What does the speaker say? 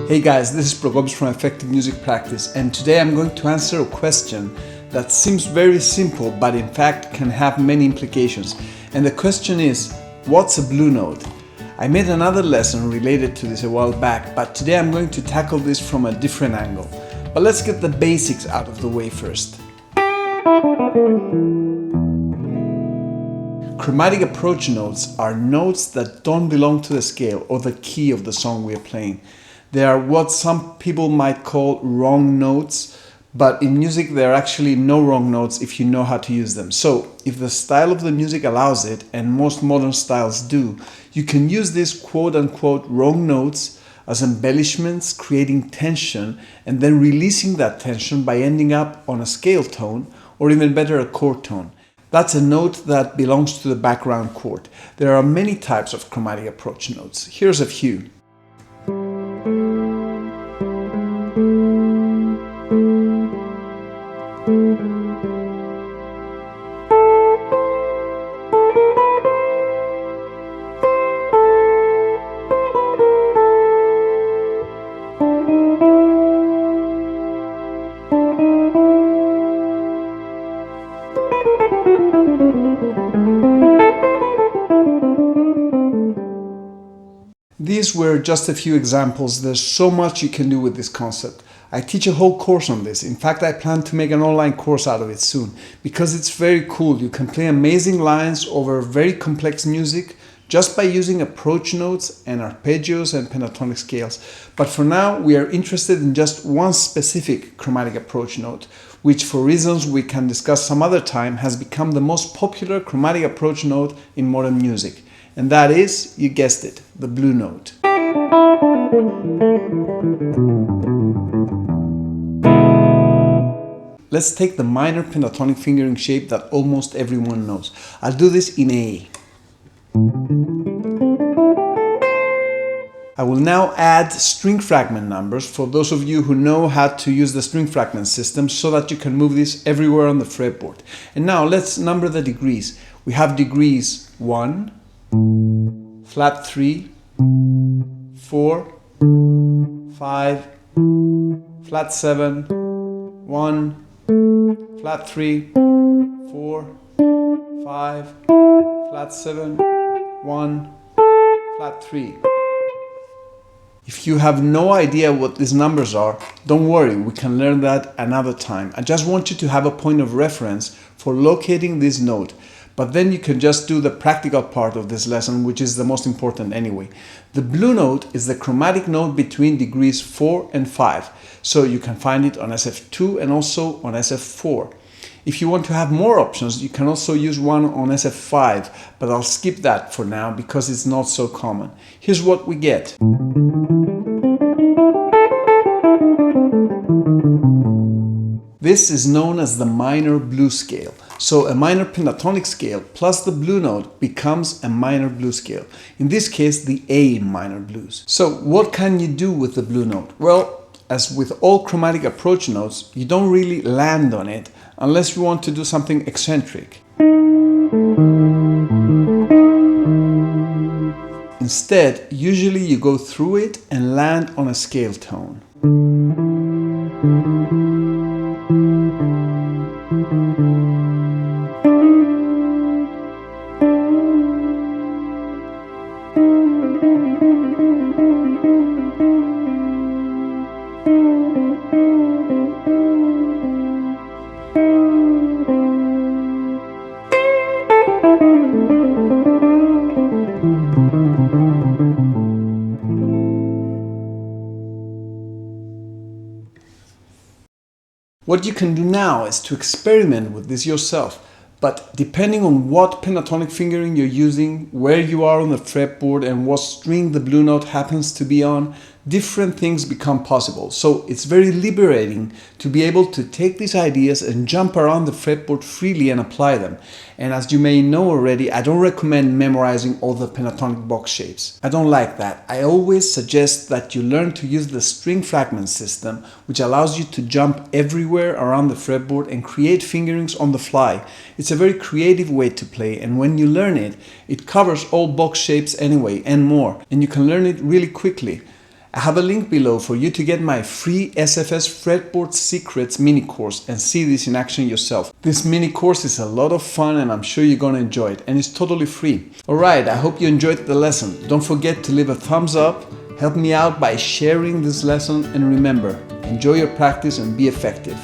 Hey guys, this is Prokopis from Effective Music Practice, and today I'm going to answer a question that seems very simple but in fact can have many implications. And the question is, what's a blue note? I made another lesson related to this a while back, but today I'm going to tackle this from a different angle. But let's get the basics out of the way first. Chromatic approach notes are notes that don't belong to the scale or the key of the song we are playing. They are what some people might call wrong notes, but in music there are actually no wrong notes if you know how to use them. So, if the style of the music allows it, and most modern styles do, you can use these quote-unquote wrong notes as embellishments, creating tension, and then releasing that tension by ending up on a scale tone, or even better, a chord tone. That's a note that belongs to the background chord. There are many types of chromatic approach notes. Here's a few. These were just a few examples. There's so much you can do with this concept. I teach a whole course on this. In fact, I plan to make an online course out of it soon because it's very cool. You can play amazing lines over very complex music just by using approach notes and arpeggios and pentatonic scales. But for now, we are interested in just one specific chromatic approach note, which for reasons we can discuss some other time has become the most popular chromatic approach note in modern music. And that is, you guessed it, the blue note. Let's take the minor pentatonic fingering shape that almost everyone knows. I'll do this in A. I will now add string fragment numbers for those of you who know how to use the string fragment system so that you can move this everywhere on the fretboard. And now let's number the degrees. We have degrees 1, flat 3, 4, 5, flat 7, 1, flat 3, 4, 5, flat 7, 1, flat 3. If you have no idea what these numbers are, don't worry, we can learn that another time. I just want you to have a point of reference for locating this note. But then you can just do the practical part of this lesson, which is the most important anyway. The blue note is the chromatic note between degrees 4 and 5. So you can find it on SF2 and also on SF4. If you want to have more options, you can also use one on SF5, but I'll skip that for now because it's not so common. Here's what we get. This is known as the minor blue scale. So a minor pentatonic scale plus the blue note becomes a minor blue scale. In this case, the A minor blues. So what can you do with the blue note? Well, as with all chromatic approach notes, you don't really land on it unless you want to do something eccentric. Instead, usually you go through it and land on a scale tone. What you can do now is to experiment with this yourself, but depending on what pentatonic fingering you're using, where you are on the fretboard and what string the blue note happens to be on, different things become possible. So it's very liberating to be able to take these ideas and jump around the fretboard freely and apply them. And as you may know already, I don't recommend memorizing all the pentatonic box shapes. I don't like that. I always suggest that you learn to use the string fragment system, which allows you to jump everywhere around the fretboard and create fingerings on the fly. It's a very creative way to play, and when you learn it, it covers all box shapes anyway and more, and you can learn it really quickly. I have a link below for you to get my free SFS Fretboard Secrets mini course and see this in action yourself. This mini course is a lot of fun and I'm sure you're gonna enjoy it, and it's totally free. Alright, I hope you enjoyed the lesson. Don't forget to leave a thumbs up, help me out by sharing this lesson, and remember, enjoy your practice and be effective.